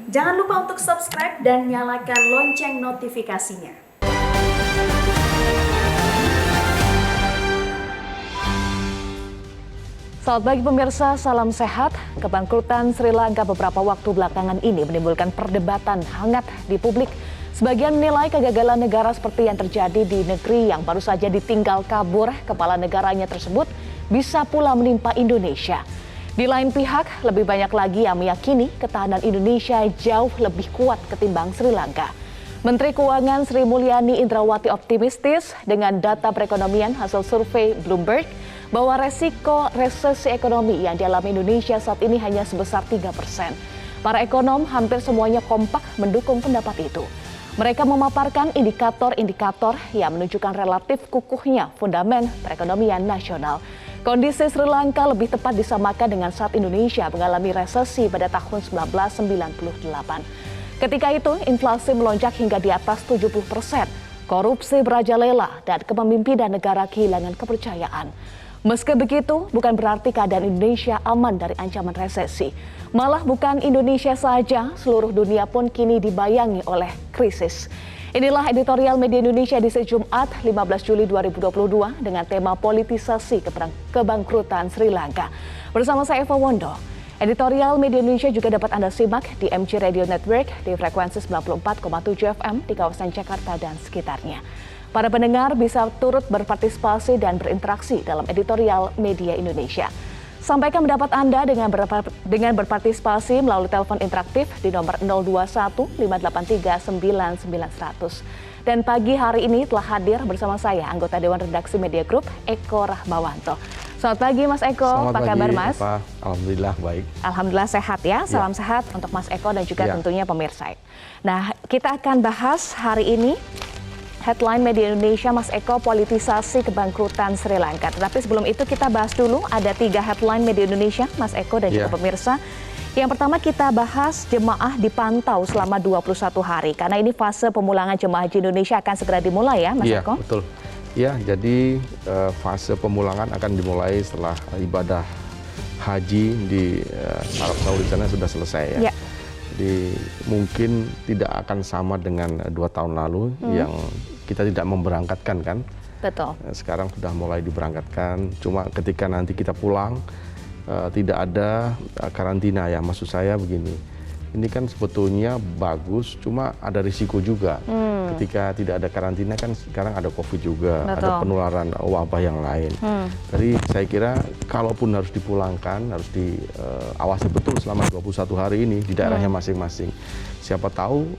Jangan lupa untuk subscribe dan nyalakan lonceng notifikasinya. Selamat pagi pemirsa, salam sehat. Kebangkrutan Sri Lanka beberapa waktu belakangan ini menimbulkan perdebatan hangat di publik. Sebagian menilai kegagalan negara seperti yang terjadi di negeri yang baru saja ditinggal kabur kepala negaranya tersebut bisa pula menimpa Indonesia. Di lain pihak, lebih banyak lagi yang meyakini ketahanan Indonesia jauh lebih kuat ketimbang Sri Lanka. Menteri Keuangan Sri Mulyani Indrawati optimistis dengan data perekonomian hasil survei Bloomberg bahwa resiko resesi ekonomi yang dialami Indonesia saat ini hanya sebesar 3%. Para ekonom hampir semuanya kompak mendukung pendapat itu. Mereka memaparkan indikator-indikator yang menunjukkan relatif kukuhnya fundamen perekonomian nasional. Kondisi Sri Lanka lebih tepat disamakan dengan saat Indonesia mengalami resesi pada tahun 1998. Ketika itu, inflasi melonjak hingga di atas 70%, korupsi merajalela, dan kepemimpinan negara kehilangan kepercayaan. Meski begitu, bukan berarti keadaan Indonesia aman dari ancaman resesi. Malah bukan Indonesia saja, seluruh dunia pun kini dibayangi oleh krisis. Inilah editorial Media Indonesia di Jumat 15 Juli 2022 dengan tema politisasi kebangkrutan Sri Lanka. Bersama saya Eva Wondo. Editorial Media Indonesia juga dapat Anda simak di MG Radio Network di frekuensi 94,7 FM di kawasan Jakarta dan sekitarnya. Para pendengar bisa turut berpartisipasi dan berinteraksi dalam editorial Media Indonesia. Sampaikan pendapat Anda dengan berpartisipasi melalui telepon interaktif di nomor 021 583 9900. Dan pagi hari ini telah hadir bersama saya anggota Dewan Redaksi Media Group Eko Rahmawanto. Selamat pagi Mas Eko, apa kabar Mas? Alhamdulillah baik. Alhamdulillah sehat ya, salam sehat untuk Mas Eko dan juga tentunya pemirsa. Nah, kita akan bahas hari ini headline Media Indonesia, Mas Eko, politisasi kebangkrutan Sri Lanka. Tetapi sebelum itu kita bahas dulu ada 3 headline Media Indonesia, Mas Eko dan juga pemirsa. Yang pertama kita bahas jemaah dipantau selama 21 hari. Karena ini fase pemulangan jemaah haji Indonesia akan segera dimulai ya, Mas Eko? Iya, betul. Ya, jadi fase pemulangan akan dimulai setelah ibadah haji di Arab Saudi sana sudah selesai ya. Jadi mungkin tidak akan sama dengan 2 tahun lalu yang kita tidak memberangkatkan kan. Betul. Sekarang sudah mulai diberangkatkan, cuma ketika nanti kita pulang tidak ada karantina ya. Maksud saya begini, ini kan sebetulnya bagus, cuma ada risiko juga. Ketika tidak ada karantina kan sekarang ada COVID juga, ada penularan wabah yang lain. Jadi saya kira kalaupun harus dipulangkan, harus diawasi betul selama 21 hari ini di daerahnya masing-masing. Siapa tahu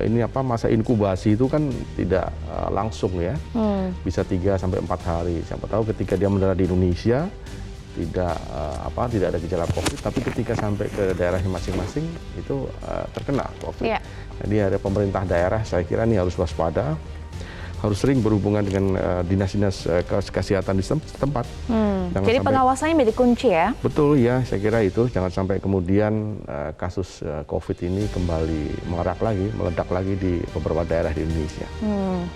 ini masa inkubasi itu kan tidak langsung ya, bisa 3 sampai 4 hari. Siapa tahu ketika dia mendarat di Indonesia tidak ada gejala COVID, tapi ketika sampai ke daerahnya masing-masing itu terkena COVID. Jadi ada pemerintah daerah, saya kira ini harus waspada, harus sering berhubungan dengan dinas-dinas kesehatan di setempat. Jadi pengawasannya menjadi kunci ya? Betul ya, saya kira itu. Jangan sampai kemudian kasus COVID ini kembali meledak lagi di beberapa daerah di Indonesia.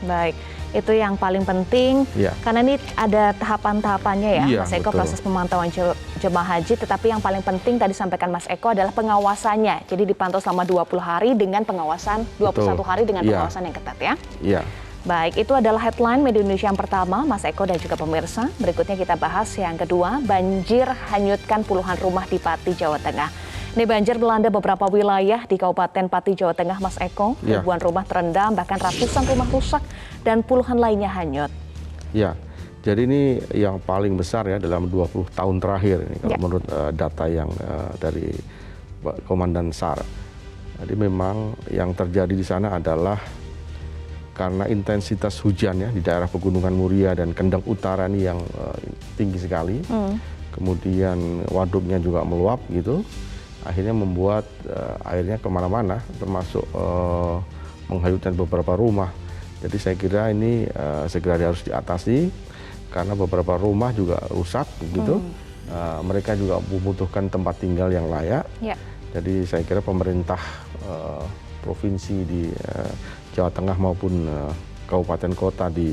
Baik, itu yang paling penting. Karena ini ada tahapan-tahapannya ya, Mas Eko, proses pemantauan jemaah haji. Tetapi yang paling penting tadi sampaikan Mas Eko adalah pengawasannya. Jadi dipantau selama 20 hari dengan pengawasan, 21 hari dengan pengawasan yang ketat ya? Iya. Baik, itu adalah headline Media Indonesia yang pertama, Mas Eko dan juga pemirsa. Berikutnya kita bahas yang kedua, banjir hanyutkan puluhan rumah di Pati, Jawa Tengah. Ini banjir melanda beberapa wilayah di Kabupaten Pati, Jawa Tengah, Mas Eko. Ribuan rumah terendam, bahkan ratusan rumah rusak dan puluhan lainnya hanyut. Ya, jadi ini yang paling besar ya dalam 20 tahun terakhir ini, kalau menurut data yang dari Komandan SAR. Jadi memang yang terjadi di sana adalah karena intensitas hujan ya di daerah Pegunungan Muria dan Kendeng Utara ini yang tinggi sekali. Kemudian waduknya juga meluap gitu. Akhirnya membuat airnya kemana-mana, termasuk menghanyutkan beberapa rumah. Jadi saya kira ini segera harus diatasi karena beberapa rumah juga rusak gitu. Mereka juga membutuhkan tempat tinggal yang layak. Jadi saya kira pemerintah provinsi di Jawa Tengah maupun kabupaten kota di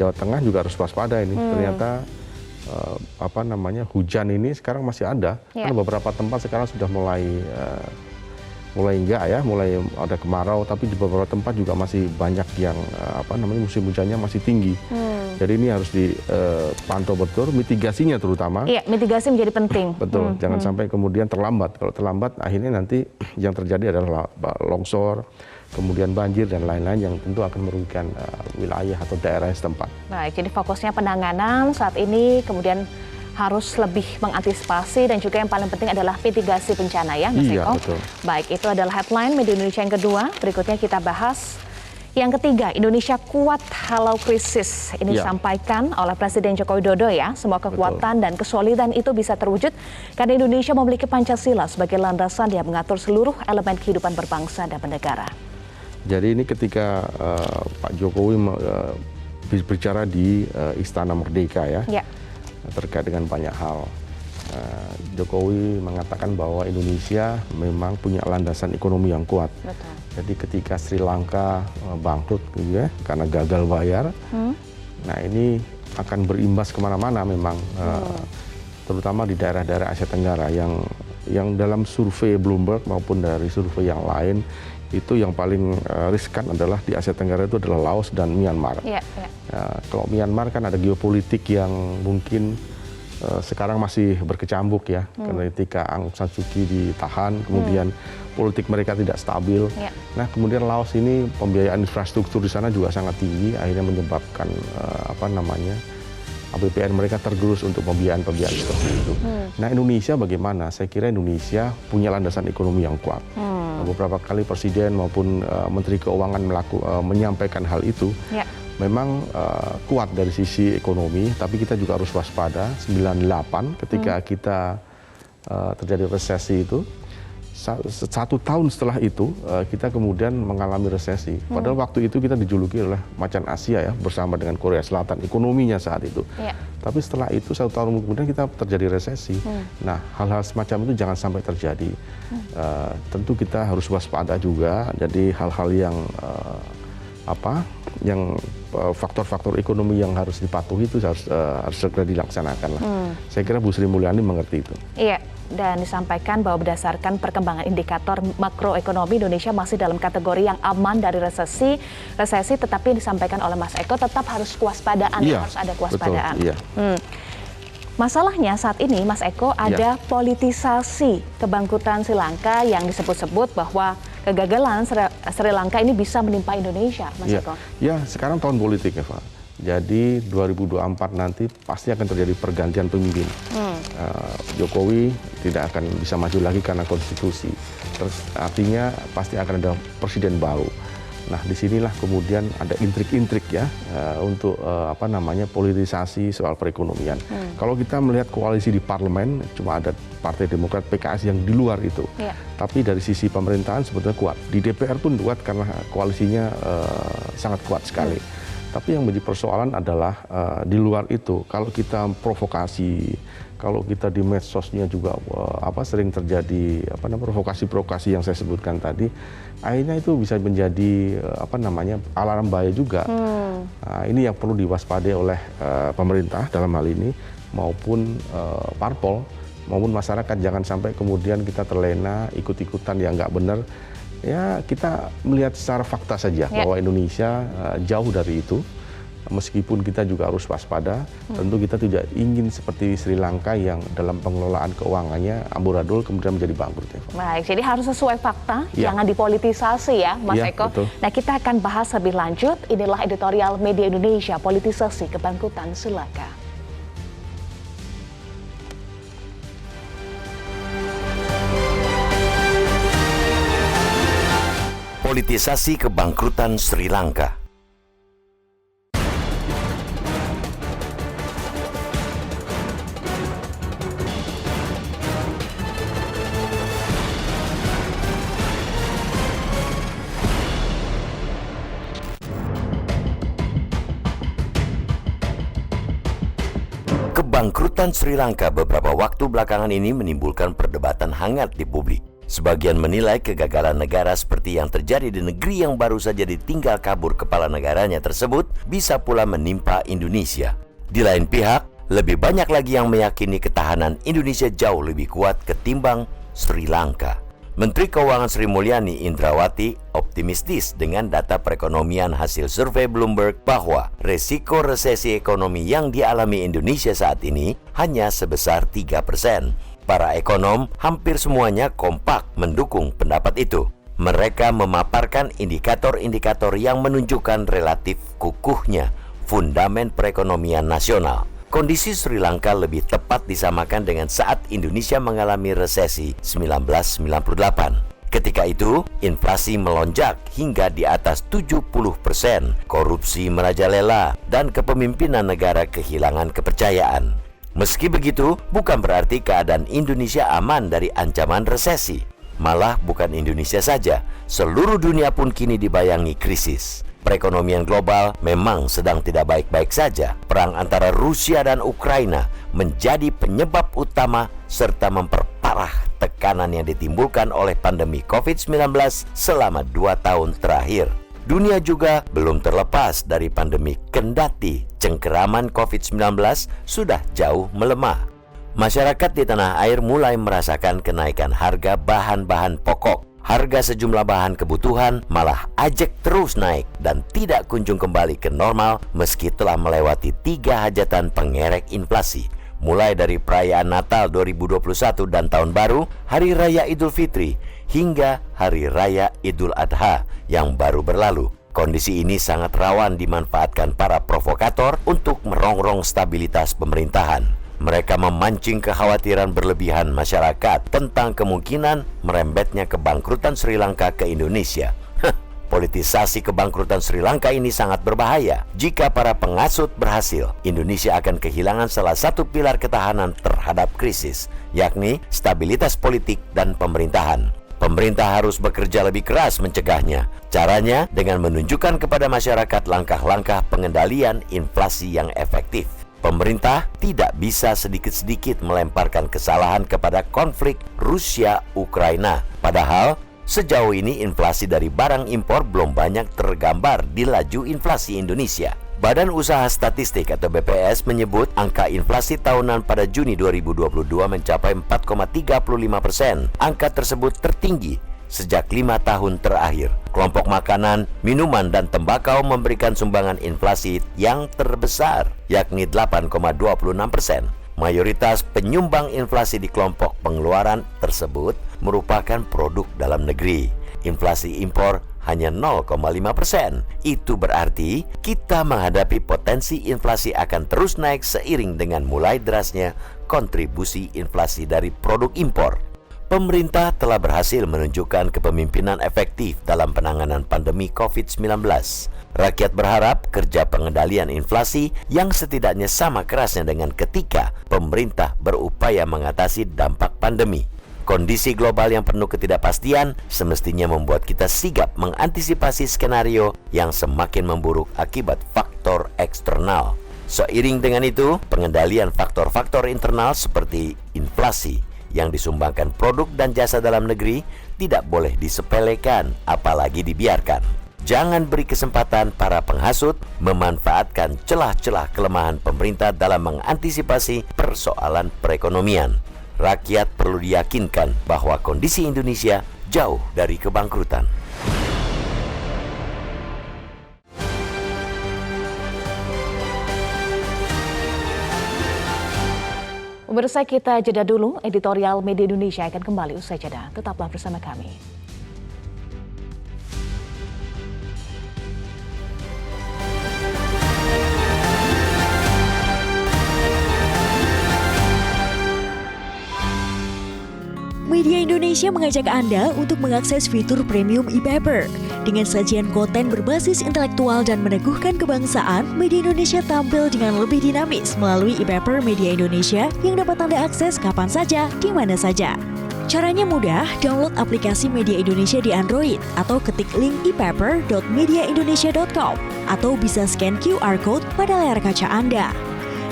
Jawa Tengah juga harus waspada ini. Ternyata hujan ini sekarang masih ada. Karena beberapa tempat sekarang sudah mulai mulai enggak ya, mulai ada kemarau, tapi di beberapa tempat juga masih banyak yang musim hujannya masih tinggi. Jadi ini harus dipantau betul, mitigasinya terutama. Iya, mitigasi menjadi penting. Betul, jangan sampai kemudian terlambat. Kalau terlambat, akhirnya nanti yang terjadi adalah longsor, kemudian banjir dan lain-lain yang tentu akan merugikan wilayah atau daerah setempat. Baik, jadi fokusnya penanganan saat ini, kemudian harus lebih mengantisipasi dan juga yang paling penting adalah mitigasi bencana ya, Mas Iya, Eko. betul. Baik, itu adalah headline Media Indonesia yang kedua. Berikutnya kita bahas yang ketiga, Indonesia kuat halau krisis. Ini disampaikan oleh Presiden Joko Widodo ya. Semua kekuatan dan kesolidan itu bisa terwujud karena Indonesia memiliki Pancasila sebagai landasan yang mengatur seluruh elemen kehidupan berbangsa dan bernegara. Jadi ini ketika Pak Jokowi berbicara di Istana Merdeka ya. Terkait dengan banyak hal. Jokowi mengatakan bahwa Indonesia memang punya landasan ekonomi yang kuat. Betul. Jadi ketika Sri Lanka bangkrut gitu ya, karena gagal bayar, nah ini akan berimbas kemana-mana memang, terutama di daerah-daerah Asia Tenggara yang dalam survei Bloomberg maupun dari survei yang lain, itu yang paling riskan adalah di Asia Tenggara itu adalah Laos dan Myanmar. Kalau Myanmar kan ada geopolitik yang mungkin sekarang masih berkecambuk ya, karena ketika Aung San Suu Kyi ditahan, kemudian politik mereka tidak stabil. Nah, kemudian Laos ini pembiayaan infrastruktur di sana juga sangat tinggi, akhirnya menyebabkan APBN mereka tergerus untuk pembiayaan seperti itu. Nah, Indonesia bagaimana? Saya kira Indonesia punya landasan ekonomi yang kuat. Beberapa kali Presiden maupun Menteri Keuangan menyampaikan hal itu. Memang kuat dari sisi ekonomi, tapi kita juga harus waspada. 98 ketika kita terjadi resesi itu, 1 tahun setelah itu kita kemudian mengalami resesi. Padahal waktu itu kita dijuluki oleh macan Asia ya, bersama dengan Korea Selatan ekonominya saat itu. Tapi setelah itu 1 tahun kemudian kita terjadi resesi. Nah, hal-hal semacam itu jangan sampai terjadi. Tentu kita harus waspada juga. Jadi hal-hal yang faktor-faktor ekonomi yang harus dipatuhi itu harus segera dilaksanakan lah. Saya kira Bu Sri Mulyani mengerti itu. Iya, dan disampaikan bahwa berdasarkan perkembangan indikator makroekonomi Indonesia masih dalam kategori yang aman dari resesi, tetapi disampaikan oleh Mas Eko tetap harus kewaspadaan, harus ada kewaspadaan. Betul, Masalahnya saat ini Mas Eko ada politisasi kebangkrutan Sri Lanka yang disebut-sebut bahwa kegagalan Sri Lanka ini bisa menimpa Indonesia, Mas Eko. Ya, sekarang tahun politik, Eva. Jadi 2024 nanti pasti akan terjadi pergantian pemimpin. Jokowi tidak akan bisa maju lagi karena konstitusi. Terus artinya pasti akan ada presiden baru. Nah, disinilah kemudian ada intrik-intrik ya untuk politisasi soal perekonomian. Kalau kita melihat koalisi di parlemen, cuma ada Partai Demokrat, PKS yang di luar itu. Tapi dari sisi pemerintahan sebetulnya kuat. Di DPR pun kuat karena koalisinya sangat kuat sekali. Tapi yang menjadi persoalan adalah di luar itu, kalau kita provokasi, kalau kita di medsosnya juga sering terjadi provokasi-provokasi yang saya sebutkan tadi, akhirnya itu bisa menjadi alarm bahaya juga. Nah, ini yang perlu diwaspadai oleh pemerintah dalam hal ini maupun parpol maupun masyarakat, jangan sampai kemudian kita terlena ikut-ikutan yang nggak benar. Ya, kita melihat secara fakta saja bahwa Indonesia jauh dari itu. Meskipun kita juga harus waspada, tentu kita tidak ingin seperti Sri Lanka yang dalam pengelolaan keuangannya amburadul kemudian menjadi bangkrut. Baik, jadi harus sesuai fakta, jangan dipolitisasi ya, Mas Eko. Betul. Nah, kita akan bahas lebih lanjut. Inilah editorial Media Indonesia, politisasi kebangkrutan Sri Lanka. Politisasi kebangkrutan Sri Lanka. Kebangkrutan Sri Lanka beberapa waktu belakangan ini menimbulkan perdebatan hangat di publik. Sebagian menilai kegagalan negara seperti yang terjadi di negeri yang baru saja ditinggal kabur kepala negaranya tersebut bisa pula menimpa Indonesia. Di lain pihak, lebih banyak lagi yang meyakini ketahanan Indonesia jauh lebih kuat ketimbang Sri Lanka. Menteri Keuangan Sri Mulyani Indrawati optimistis dengan data perekonomian hasil survei Bloomberg bahwa resiko resesi ekonomi yang dialami Indonesia saat ini hanya sebesar 3%. Para ekonom hampir semuanya kompak mendukung pendapat itu. Mereka memaparkan indikator-indikator yang menunjukkan relatif kukuhnya fundamen perekonomian nasional. Kondisi Sri Lanka lebih tepat disamakan dengan saat Indonesia mengalami resesi 1998. Ketika itu, inflasi melonjak hingga di atas 70%, korupsi merajalela, dan kepemimpinan negara kehilangan kepercayaan. Meski begitu, bukan berarti keadaan Indonesia aman dari ancaman resesi. Malah bukan Indonesia saja, seluruh dunia pun kini dibayangi krisis. Perekonomian global memang sedang tidak baik-baik saja. Perang antara Rusia dan Ukraina menjadi penyebab utama serta memperparah tekanan yang ditimbulkan oleh pandemi COVID-19 selama 2 tahun terakhir. Dunia juga belum terlepas dari pandemi kendati cengkeraman COVID-19 sudah jauh melemah. Masyarakat di tanah air mulai merasakan kenaikan harga bahan-bahan pokok. Harga sejumlah bahan kebutuhan malah ajek terus naik dan tidak kunjung kembali ke normal meski telah melewati 3 hajatan pengerek inflasi. Mulai dari perayaan Natal 2021 dan Tahun Baru, Hari Raya Idul Fitri, hingga Hari Raya Idul Adha yang baru berlalu. Kondisi ini sangat rawan dimanfaatkan para provokator untuk merongrong stabilitas pemerintahan. Mereka memancing kekhawatiran berlebihan masyarakat tentang kemungkinan merembetnya kebangkrutan Sri Lanka ke Indonesia. Politisasi kebangkrutan Sri Lanka ini sangat berbahaya. Jika para pengasut berhasil, Indonesia akan kehilangan salah satu pilar ketahanan terhadap krisis, yakni stabilitas politik dan pemerintahan. Pemerintah harus bekerja lebih keras mencegahnya. Caranya dengan menunjukkan kepada masyarakat langkah-langkah pengendalian inflasi yang efektif. Pemerintah tidak bisa sedikit-sedikit melemparkan kesalahan kepada konflik Rusia-Ukraina. Padahal, sejauh ini inflasi dari barang impor belum banyak tergambar di laju inflasi Indonesia. Badan Usaha Statistik atau BPS menyebut angka inflasi tahunan pada Juni 2022 mencapai 4,35%. Angka tersebut tertinggi sejak 5 tahun terakhir. Kelompok makanan, minuman, dan tembakau memberikan sumbangan inflasi yang terbesar, yakni 8,26%. Mayoritas penyumbang inflasi di kelompok pengeluaran tersebut merupakan produk dalam negeri. Inflasi impor hanya 0,5%. Itu berarti kita menghadapi potensi inflasi akan terus naik seiring dengan mulai derasnya kontribusi inflasi dari produk impor. Pemerintah telah berhasil menunjukkan kepemimpinan efektif dalam penanganan pandemi COVID-19. Rakyat berharap kerja pengendalian inflasi yang setidaknya sama kerasnya dengan ketika pemerintah berupaya mengatasi dampak pandemi. Kondisi global yang penuh ketidakpastian semestinya membuat kita sigap mengantisipasi skenario yang semakin memburuk akibat faktor eksternal. Seiring dengan itu, pengendalian faktor-faktor internal seperti inflasi yang disumbangkan produk dan jasa dalam negeri tidak boleh disepelekan, apalagi dibiarkan. Jangan beri kesempatan para penghasut memanfaatkan celah-celah kelemahan pemerintah dalam mengantisipasi persoalan perekonomian. Rakyat perlu diyakinkan bahwa kondisi Indonesia jauh dari kebangkrutan. Pemirsa, kita jeda dulu. Editorial Media Indonesia akan kembali usai jeda. Tetaplah bersama kami. Media Indonesia mengajak Anda untuk mengakses fitur premium e-paper. Dengan sajian konten berbasis intelektual dan meneguhkan kebangsaan, Media Indonesia tampil dengan lebih dinamis melalui e-paper Media Indonesia yang dapat Anda akses kapan saja, di mana saja. Caranya mudah, download aplikasi Media Indonesia di Android atau ketik link e-paper.mediaindonesia.com atau bisa scan QR Code pada layar kaca Anda.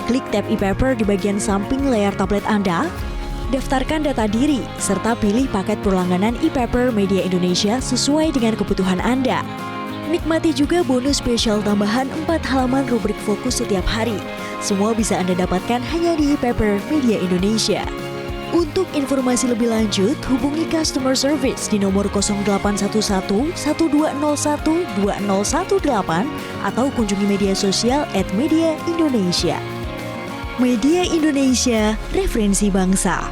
Klik tab e-paper di bagian samping layar tablet Anda. Daftarkan data diri, serta pilih paket berlangganan e-paper Media Indonesia sesuai dengan kebutuhan Anda. Nikmati juga bonus spesial tambahan 4 halaman rubrik fokus setiap hari. Semua bisa Anda dapatkan hanya di e-paper Media Indonesia. Untuk informasi lebih lanjut, hubungi customer service di nomor 0811 1201 2018 atau kunjungi media sosial @mediaindonesia. Media Indonesia, referensi bangsa.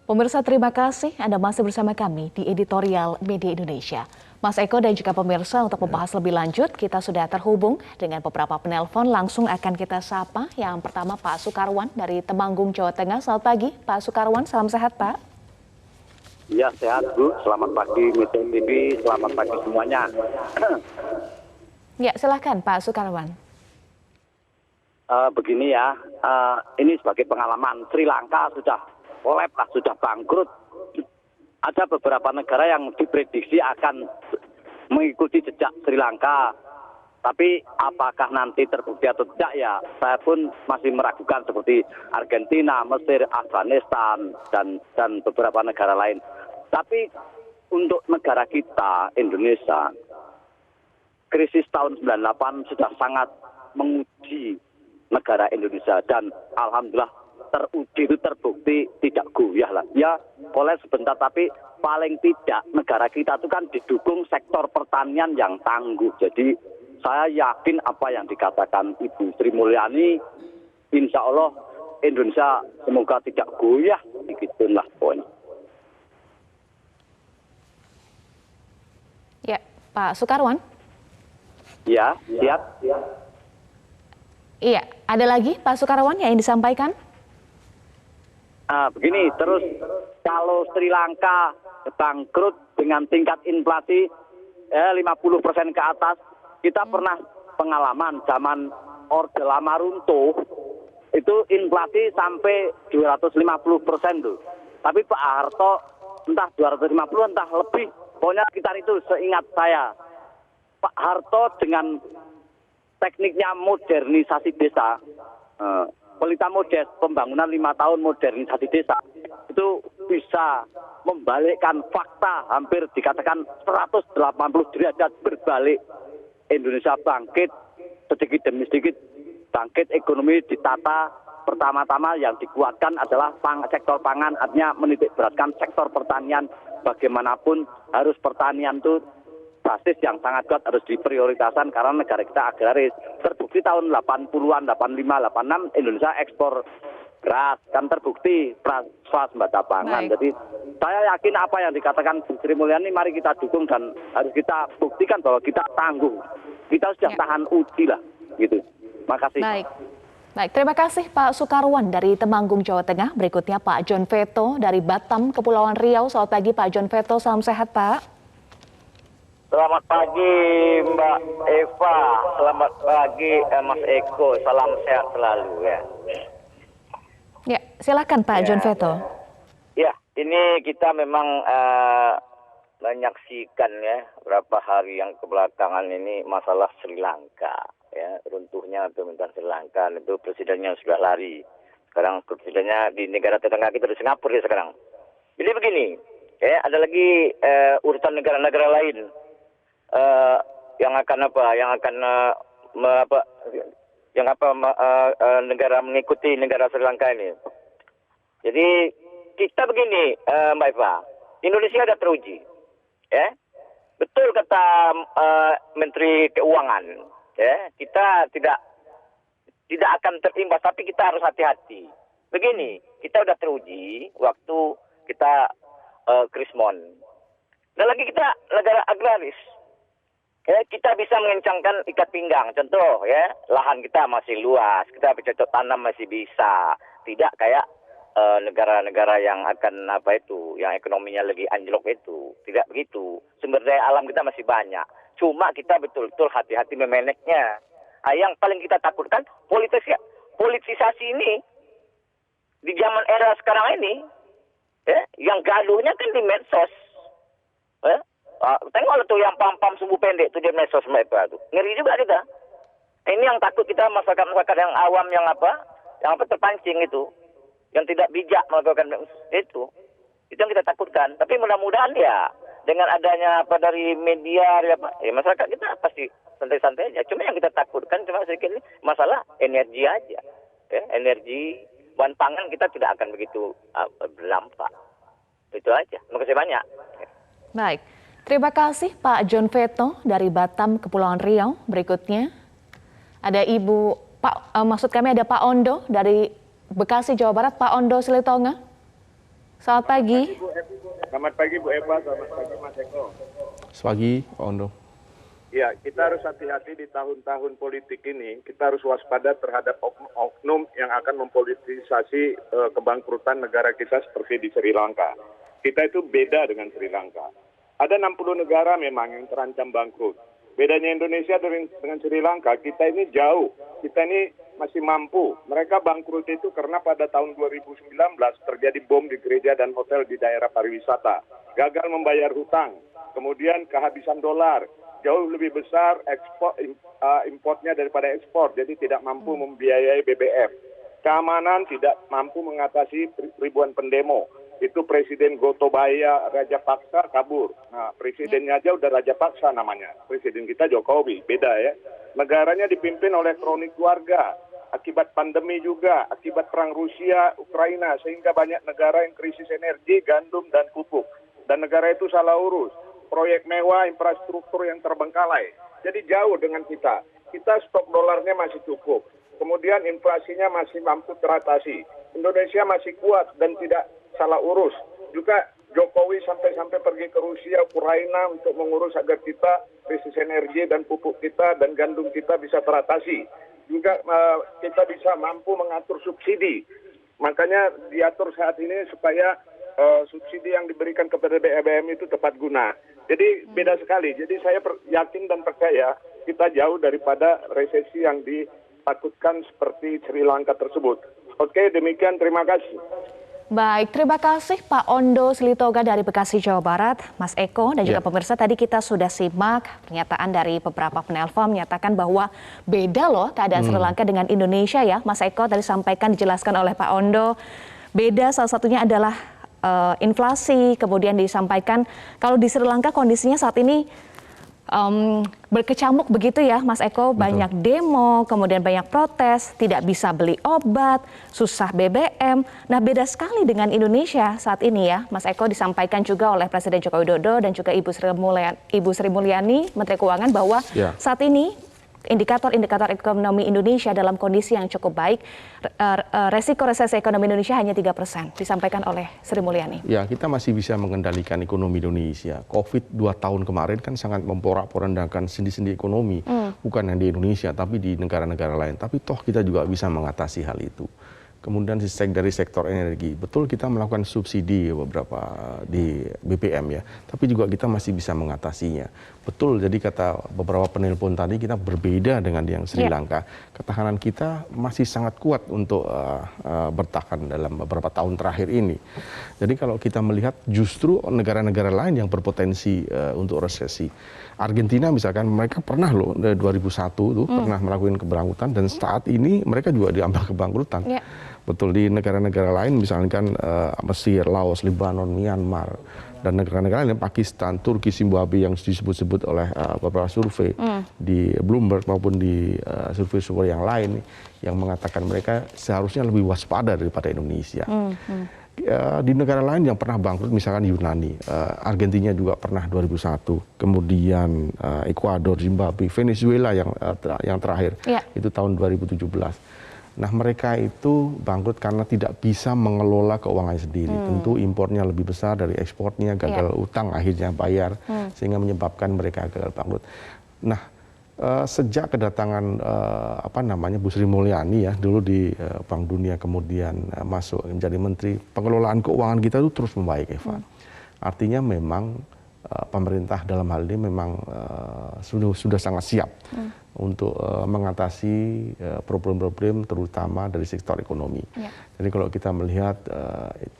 Pemirsa, terima kasih Anda masih bersama kami di editorial Media Indonesia. Mas Eko dan juga pemirsa, untuk membahas lebih lanjut, kita sudah terhubung dengan beberapa penelpon. Langsung akan kita sapa. Yang pertama Pak Sukarwan dari Temanggung, Jawa Tengah. Selamat pagi Pak Sukarwan, salam sehat Pak. Ya, sehat Bu. Selamat pagi Metro TV, selamat pagi semuanya. Ya, silahkan Pak Sukarwan. Begini ya, ini sebagai pengalaman, Sri Lanka sudah kolab, sudah bangkrut. Ada beberapa negara yang diprediksi akan mengikuti jejak Sri Lanka. Tapi apakah nanti terbukti atau tidak ya, saya pun masih meragukan seperti Argentina, Mesir, Afghanistan, dan beberapa negara lain. Tapi untuk negara kita, Indonesia, krisis tahun 98 sudah sangat menguji negara Indonesia. Dan alhamdulillah teruji itu terbukti tidak goyah lah. Ya boleh sebentar, tapi paling tidak negara kita itu kan didukung sektor pertanian yang tangguh. Jadi saya yakin apa yang dikatakan Ibu Sri Mulyani, insya Allah Indonesia semoga tidak goyah. Begitulah pokoknya. Ya, Pak Sukarwan. Ya, siap. Iya, ada lagi Pak Sukarwan yang ingin disampaikan? Begini, terus kalau Sri Lanka bangkrut dengan tingkat inflasi 50% ke atas, kita pernah pengalaman zaman Orde Lama runtuh, itu inflasi sampai 250% tuh. Tapi Pak Harto entah 250 entah lebih, pokoknya sekitar itu seingat saya. Pak Harto dengan tekniknya modernisasi desa, Pelita Modes, pembangunan 5 tahun modernisasi desa, itu bisa membalikkan fakta, hampir dikatakan 180 derajat berbalik. Indonesia bangkit sedikit demi sedikit, bangkit ekonomi ditata. Pertama-tama yang dikuatkan adalah sektor pangan, artinya menitik beratkan sektor pertanian. Bagaimanapun harus pertanian itu basis yang sangat kuat, harus diprioritaskan karena negara kita agraris. Terbukti tahun 80-an, 85, 86 Indonesia ekspor beras, kan terbukti swasembada pangan. Jadi saya yakin apa yang dikatakan Bu Sri Mulyani mari kita dukung dan harus kita buktikan bahwa kita tangguh. Kita sudah tahan uji lah gitu. Makasih. Baik, terima kasih Pak Sukarwan dari Temanggung, Jawa Tengah. Berikutnya Pak John Veto dari Batam, Kepulauan Riau. Selamat pagi Pak John Veto, salam sehat Pak. Selamat pagi Mbak Eva, selamat pagi Mas Eko, salam sehat selalu ya. Ya, silakan Pak John Veto. Ya, ini kita memang menyaksikan ya beberapa hari yang kebelakangan ini masalah Sri Lanka ya, runtuhnya pemerintahan Sri Lanka, itu presidennya sudah lari. Sekarang presidennya di negara tetangga kita di Singapura ya sekarang. Jadi begini, ya ada lagi urutan negara-negara lain. Yang akan negara mengikuti negara Sri Lanka ini. Jadi kita begini, Mbak Eva, Indonesia sudah teruji, ya. Betul kata Menteri Keuangan, ya. Kita tidak akan terimbas, tapi kita harus hati-hati. Begini, kita sudah teruji waktu kita Krismon. Dan lagi kita negara agraris. Ya, kita bisa mengencangkan ikat pinggang. Contoh ya, lahan kita masih luas, kita bercocok tanam masih bisa. Tidak kayak negara-negara yang akan yang ekonominya lagi anjlok itu. Tidak begitu. Sumber daya alam kita masih banyak. Cuma kita betul-betul hati-hati memanagenya. Yang paling kita takutkan politisasi ini di zaman era sekarang ini, ya, yang gaduhnya kan di medsos. Ya. Tengok tuh yang pam-pam sumbu pendek tuh di medsos mereka tuh. Ngeri juga kita. Ini yang takut kita masyarakat yang awam yang terpancing itu. Yang tidak bijak melakukan itu. Itu yang kita takutkan. Tapi mudah-mudahan ya dengan adanya dari media masyarakat kita pasti santai-santai aja. Cuma yang kita takutkan cuma sedikit ini masalah energi aja. energi, bahan pangan kita tidak akan begitu berdampak. Itu aja. Terima kasih banyak. Baik, terima kasih Pak John Veto dari Batam, Kepulauan Riau. Berikutnya ada maksud kami ada Pak Ondo dari Bekasi, Jawa Barat. Pak Ondo Silitonga. Selamat pagi. Selamat pagi Bu Eva, selamat pagi Mas Eko. Selamat pagi, Pak Ondo. Ya, kita harus hati-hati di tahun-tahun politik ini. Kita harus waspada terhadap oknum yang akan mempolitisasi kebangkrutan negara kita seperti di Sri Lanka. Kita itu beda dengan Sri Lanka. Ada 60 negara memang yang terancam bangkrut. Bedanya Indonesia dengan Sri Lanka, kita ini jauh. Kita ini masih mampu. Mereka bangkrut itu karena pada tahun 2019 terjadi bom di gereja dan hotel di daerah pariwisata. Gagal membayar hutang. Kemudian kehabisan dolar. Jauh lebih besar importnya daripada ekspor, jadi tidak mampu membiayai BBM. Keamanan tidak mampu mengatasi ribuan pendemo. Itu Presiden Gotabaya Rajapaksa kabur. Nah, presidennya aja udah Rajapaksa namanya. Presiden kita Jokowi, beda ya. Negaranya dipimpin oleh kroni keluarga. Akibat pandemi juga, akibat perang Rusia, Ukraina, sehingga banyak negara yang krisis energi, gandum, dan pupuk. Dan negara itu salah urus. Proyek mewah, infrastruktur yang terbengkalai. Jadi jauh dengan kita. Kita stok dolarnya masih cukup. Kemudian inflasinya masih mampu teratasi. Indonesia masih kuat dan tidak salah urus. Juga Jokowi sampai pergi ke Rusia, Ukraina untuk mengurus agar kita krisis energi dan pupuk kita dan gandum kita bisa teratasi. Juga kita bisa mampu mengatur subsidi. Makanya diatur saat ini supaya subsidi yang diberikan kepada BBM itu tepat guna. Jadi beda sekali. Jadi saya yakin dan percaya kita jauh daripada resesi yang ditakutkan seperti Sri Lanka tersebut. Oke, demikian. Terima kasih. Baik, terima kasih Pak Ondo Silitonga dari Bekasi, Jawa Barat. Mas Eko dan juga pemirsa, tadi kita sudah simak pernyataan dari beberapa penelpon menyatakan bahwa beda loh keadaan Sri Lanka dengan Indonesia ya. Mas Eko tadi sampaikan, dijelaskan oleh Pak Ondo. Beda salah satunya adalah inflasi, kemudian disampaikan kalau di Sri Lanka kondisinya saat ini berkecamuk begitu ya Mas Eko. Banyak demo, kemudian banyak protes, tidak bisa beli obat, susah BBM. Nah beda sekali dengan Indonesia saat ini ya Mas Eko, disampaikan juga oleh Presiden Joko Widodo dan juga Ibu Sri Mulyani, Menteri Keuangan, bahwa saat ini indikator-indikator ekonomi Indonesia dalam kondisi yang cukup baik. Resiko resesi ekonomi Indonesia hanya 3%, disampaikan oleh Sri Mulyani. Ya, kita masih bisa mengendalikan ekonomi Indonesia. COVID 2 tahun kemarin kan sangat memporak-porandakan sendi-sendi ekonomi. Bukan yang di Indonesia, tapi di negara-negara lain. Tapi toh kita juga bisa mengatasi hal itu. Kemudian dari sektor energi, betul kita melakukan subsidi beberapa di BBM ya, tapi juga kita masih bisa mengatasinya. Betul, jadi kata beberapa penelpon tadi, kita berbeda dengan yang Sri Lanka. Ketahanan kita masih sangat kuat untuk bertahan dalam beberapa tahun terakhir ini. Jadi kalau kita melihat justru negara-negara lain yang berpotensi untuk resesi. Argentina misalkan, mereka pernah loh dari 2001 tuh pernah melakukan kebangkrutan, dan saat ini mereka juga diambang kebangkrutan. Betul, di negara-negara lain misalkan Mesir, Laos, Lebanon, Myanmar, dan negara-negara lain, Pakistan, Turki, Zimbabwe yang disebut-sebut oleh beberapa survei di Bloomberg maupun di survei-survei yang lain yang mengatakan mereka seharusnya lebih waspada daripada Indonesia. Di negara lain yang pernah bangkrut misalkan Yunani, Argentina juga pernah 2001, kemudian Ekuador, Zimbabwe, Venezuela yang terakhir itu tahun 2017. Nah mereka itu bangkrut karena tidak bisa mengelola keuangan sendiri. Tentu impornya lebih besar dari ekspornya, gagal utang akhirnya bayar, sehingga menyebabkan mereka gagal bangkrut. Nah sejak kedatangan Bu Sri Mulyani ya dulu di Bank Dunia, kemudian masuk menjadi menteri, pengelolaan keuangan kita itu terus membaik, Eva. Artinya memang pemerintah dalam hal ini memang sudah sangat siap untuk mengatasi problem-problem terutama dari sektor ekonomi. Jadi kalau kita melihat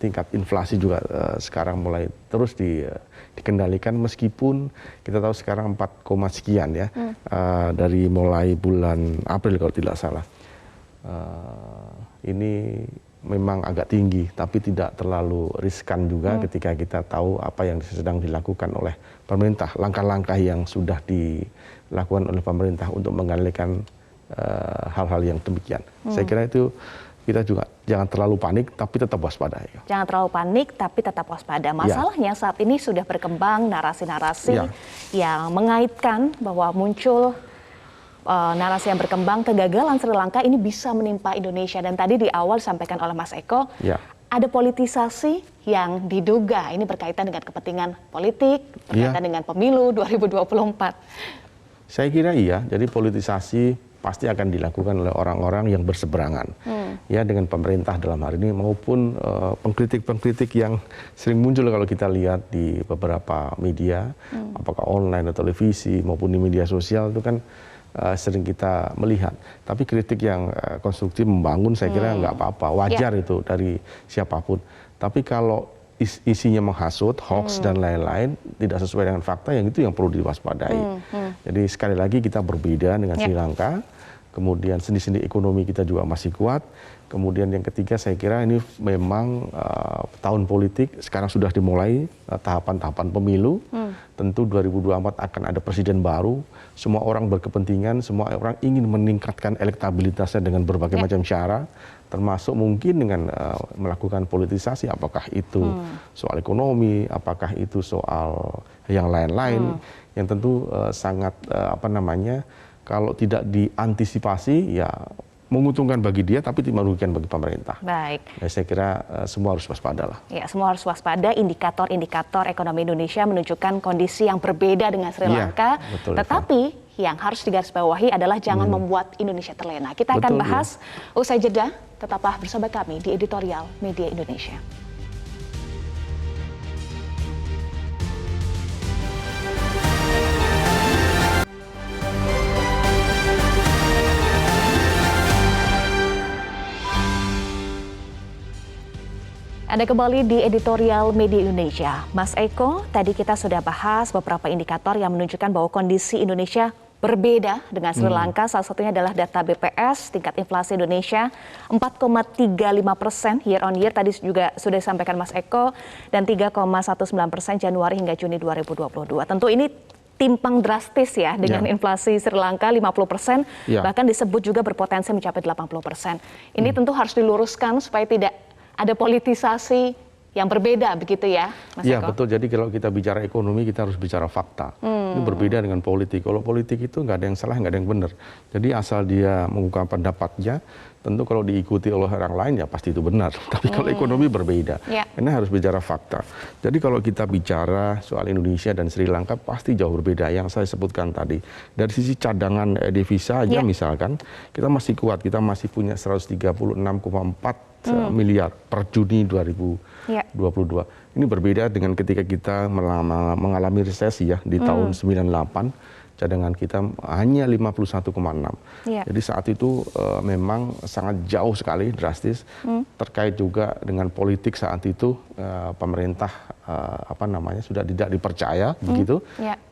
tingkat inflasi juga sekarang mulai terus dikendalikan, meskipun kita tahu sekarang 4, sekian ya dari mulai bulan April kalau tidak salah. Ini memang agak tinggi, tapi tidak terlalu riskan juga ketika kita tahu apa yang sedang dilakukan oleh pemerintah, langkah-langkah yang sudah dilakukan oleh pemerintah untuk mengendalikan hal-hal yang demikian. Saya kira itu kita juga jangan terlalu panik, tapi tetap waspada. Ya. Jangan terlalu panik, tapi tetap waspada. Masalahnya saat ini sudah berkembang narasi-narasi yang mengaitkan bahwa muncul narasi yang berkembang kegagalan Sri Lanka ini bisa menimpa Indonesia. Dan tadi di awal disampaikan oleh Mas Eko, ada politisasi yang diduga ini berkaitan dengan kepentingan politik, berkaitan dengan pemilu 2024. Saya kira iya, jadi politisasi pasti akan dilakukan oleh orang-orang yang berseberangan ya dengan pemerintah dalam hal ini maupun pengkritik-pengkritik yang sering muncul kalau kita lihat di beberapa media, apakah online atau televisi maupun di media sosial itu kan sering kita melihat. Tapi kritik yang konstruktif membangun saya kira nggak apa-apa, wajar itu dari siapapun. Tapi kalau isinya menghasut, hoax dan lain-lain tidak sesuai dengan fakta, yang itu yang perlu diwaspadai. Jadi sekali lagi kita berbeda dengan Sri Lanka, kemudian sendi-sendi ekonomi kita juga masih kuat. Kemudian yang ketiga saya kira ini memang tahun politik sekarang sudah dimulai tahapan-tahapan pemilu. Tentu 2024 akan ada presiden baru. Semua orang berkepentingan, semua orang ingin meningkatkan elektabilitasnya dengan berbagai macam cara, termasuk mungkin dengan melakukan politisasi, apakah itu soal ekonomi, apakah itu soal yang lain-lain, yang tentu sangat kalau tidak diantisipasi ya menguntungkan bagi dia tapi tidak merugikan bagi pemerintah. Baik. Ya, saya kira semua harus waspada lah. Ya, semua harus waspada. Indikator-indikator ekonomi Indonesia menunjukkan kondisi yang berbeda dengan Sri Lanka. Betul, tetapi yang harus digarisbawahi adalah jangan membuat Indonesia terlena. Kita akan bahas usai jeda. Tetaplah bersama kami di Editorial Media Indonesia. Anda kembali di Editorial Media Indonesia. Mas Eko, tadi kita sudah bahas beberapa indikator yang menunjukkan bahwa kondisi Indonesia berbeda dengan Sri Lanka. Salah satunya adalah data BPS, tingkat inflasi Indonesia 4,35% year on year. Tadi juga sudah disampaikan Mas Eko, dan 3,19% Januari hingga Juni 2022. Tentu ini timpang drastis ya dengan inflasi Sri Lanka 50%, bahkan disebut juga berpotensi mencapai 80%. Ini tentu harus diluruskan supaya tidak ada politisasi yang berbeda begitu ya, Mas Eko? Iya betul, jadi kalau kita bicara ekonomi kita harus bicara fakta. Ini berbeda dengan politik. Kalau politik itu nggak ada yang salah, nggak ada yang benar. Jadi asal dia mengungkapkan pendapatnya, tentu kalau diikuti oleh orang lain ya pasti itu benar. Tapi kalau ekonomi berbeda, karena harus bicara fakta. Jadi kalau kita bicara soal Indonesia dan Sri Lanka pasti jauh berbeda. Yang saya sebutkan tadi, dari sisi cadangan devisa aja misalkan, kita masih kuat, kita masih punya 136,4 miliar per Juni 2022. Ini berbeda dengan ketika kita mengalami resesi ya di tahun 98, cadangan kita hanya 51,6. Jadi saat itu memang sangat jauh sekali, drastis. Terkait juga dengan politik saat itu pemerintah sudah tidak dipercaya begitu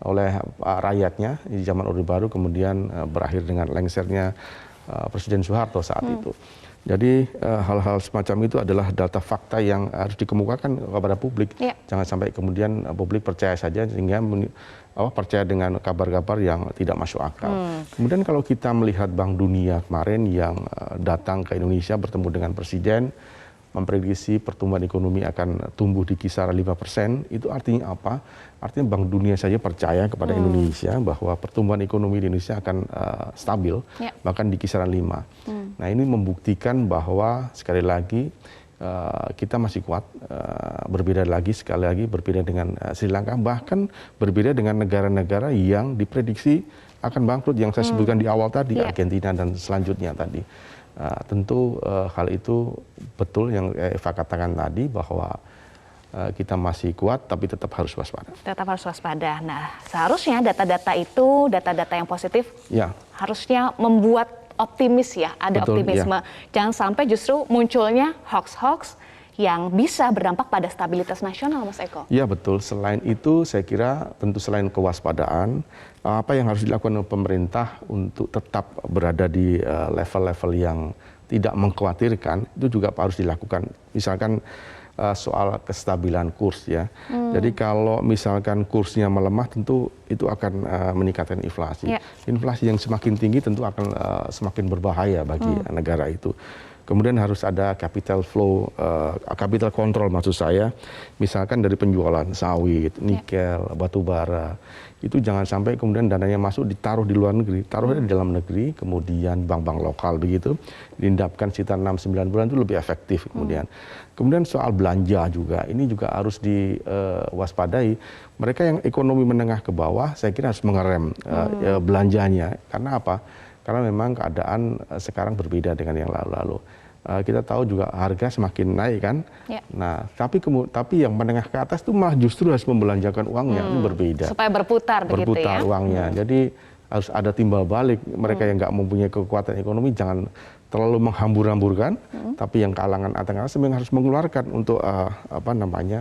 oleh rakyatnya di zaman Orde Baru, kemudian berakhir dengan lengsernya Presiden Soeharto saat itu. Jadi hal-hal semacam itu adalah data fakta yang harus dikemukakan kepada publik. Jangan sampai kemudian publik percaya saja sehingga percaya dengan kabar-kabar yang tidak masuk akal. Kemudian kalau kita melihat Bank Dunia kemarin yang datang ke Indonesia bertemu dengan Presiden, memprediksi pertumbuhan ekonomi akan tumbuh di kisaran 5%, itu artinya apa? Artinya Bank Dunia saja percaya kepada Indonesia bahwa pertumbuhan ekonomi di Indonesia akan stabil, bahkan di kisaran 5. Nah ini membuktikan bahwa sekali lagi kita masih kuat, berbeda lagi sekali lagi berbeda dengan Sri Lanka, bahkan berbeda dengan negara-negara yang diprediksi akan bangkrut yang saya sebutkan di awal tadi, Argentina dan selanjutnya tadi. Tentu hal itu betul yang Eva katakan tadi bahwa kita masih kuat tapi tetap harus waspada. Tetap harus waspada. Nah, seharusnya data-data itu, data-data yang positif harusnya membuat optimis ya, ada optimisme. Jangan sampai justru munculnya hoax-hoax yang bisa berdampak pada stabilitas nasional, Mas Eko. Iya betul. Selain itu saya kira tentu selain kewaspadaan, apa yang harus dilakukan oleh pemerintah untuk tetap berada di level-level yang tidak mengkhawatirkan, itu juga harus dilakukan. Misalkan soal kestabilan kurs ya. Jadi kalau misalkan kursnya melemah tentu itu akan meningkatkan inflasi. Inflasi yang semakin tinggi tentu akan semakin berbahaya bagi negara itu. Kemudian harus ada capital flow, capital control maksud saya, misalkan dari penjualan sawit, nikel, batu bara, itu jangan sampai kemudian dananya masuk ditaruh di luar negeri, taruhnya di dalam negeri, kemudian bank-bank lokal begitu, diendapkan sekitar 6-9 bulan itu lebih efektif kemudian. Kemudian soal belanja juga, ini juga harus diwaspadai. Mereka yang ekonomi menengah ke bawah, saya kira harus mengerem belanjanya, karena apa? Karena memang keadaan sekarang berbeda dengan yang lalu-lalu. Kita tahu juga harga semakin naik kan. Nah, tapi yang menengah ke atas itu malah justru harus membelanjakan uangnya, ini berbeda. Supaya berputar begitu ya. Berputar uangnya. Jadi harus ada timbal balik. Mereka yang nggak mempunyai kekuatan ekonomi jangan terlalu menghambur-hamburkan, tapi yang kalangan atas memang harus mengeluarkan untuk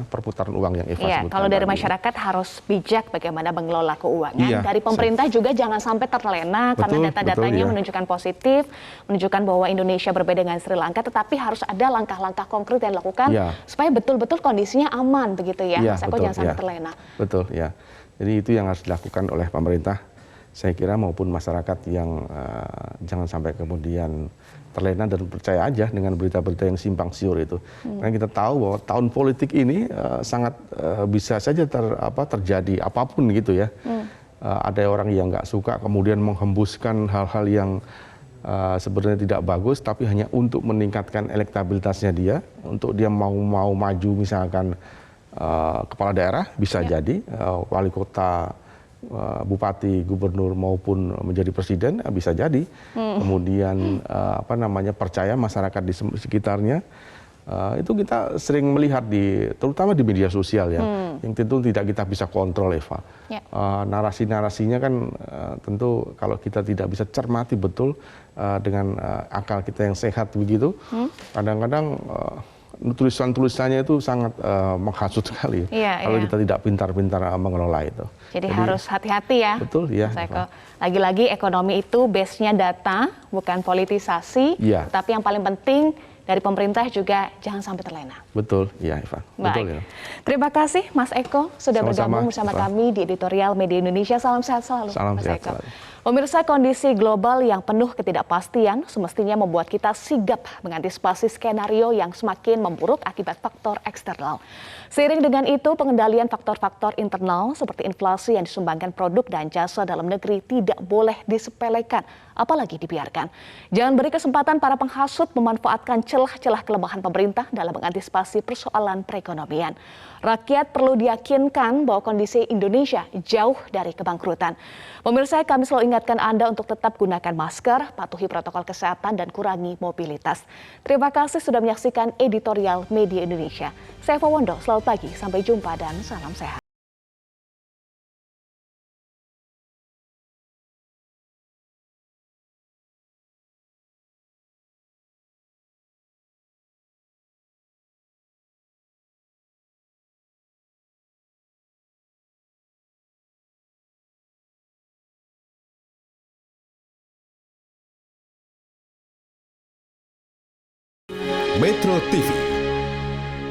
perputaran uang yang Eva sebutkan. Kalau dari masyarakat harus bijak bagaimana mengelola keuangan. Dari pemerintah juga jangan sampai terlena karena data-datanya menunjukkan positif, menunjukkan bahwa Indonesia berbeda dengan Sri Lanka, tetapi harus ada langkah-langkah konkret yang dilakukan supaya betul-betul kondisinya aman begitu ya. Mas Eko jangan sampai terlena. Betul ya. Jadi itu yang harus dilakukan oleh pemerintah, saya kira, maupun masyarakat yang jangan sampai kemudian terlena dan percaya aja dengan berita-berita yang simpang siur itu. Karena kita tahu bahwa tahun politik ini sangat bisa saja terjadi apapun gitu ya. Ada orang yang nggak suka kemudian menghembuskan hal-hal yang sebenarnya tidak bagus, tapi hanya untuk meningkatkan elektabilitasnya dia, untuk dia mau maju misalkan kepala daerah bisa jadi, wali kota, bupati, gubernur maupun menjadi presiden bisa jadi. Kemudian percaya masyarakat di sekitarnya. Itu kita sering melihat terutama di media sosial ya, yang tentu tidak kita bisa kontrol, Eva. Narasi-narasinya kan tentu kalau kita tidak bisa cermati betul dengan akal kita yang sehat begitu, kadang-kadang tulisan-tulisannya itu sangat menghasut sekali kalau kita tidak pintar-pintar mengelola itu. Jadi harus hati-hati ya. Betul ya. Lagi-lagi ekonomi itu base-nya data, bukan politisasi. Tapi yang paling penting dari pemerintah juga jangan sampai terlena. Betul, ya Eva. Betul ya. Terima kasih Mas Eko sudah bergabung bersama kami di editorial Media Indonesia. Salam sehat selalu. Salam sehat selalu. Pemirsa, kondisi global yang penuh ketidakpastian semestinya membuat kita sigap mengantisipasi skenario yang semakin memburuk akibat faktor eksternal. Seiring dengan itu, pengendalian faktor-faktor internal seperti inflasi yang disumbangkan produk dan jasa dalam negeri tidak boleh disepelekan, apalagi dibiarkan. Jangan beri kesempatan para penghasut memanfaatkan celah-celah kelemahan pemerintah dalam mengantisipasi persoalan perekonomian. Rakyat perlu diyakinkan bahwa kondisi Indonesia jauh dari kebangkrutan. Pemirsa, kami selalu ingatkan Anda untuk tetap gunakan masker, patuhi protokol kesehatan, dan kurangi mobilitas. Terima kasih sudah menyaksikan editorial Media Indonesia. Saya Eva Wondo, selamat pagi, sampai jumpa dan salam sehat. Metro TV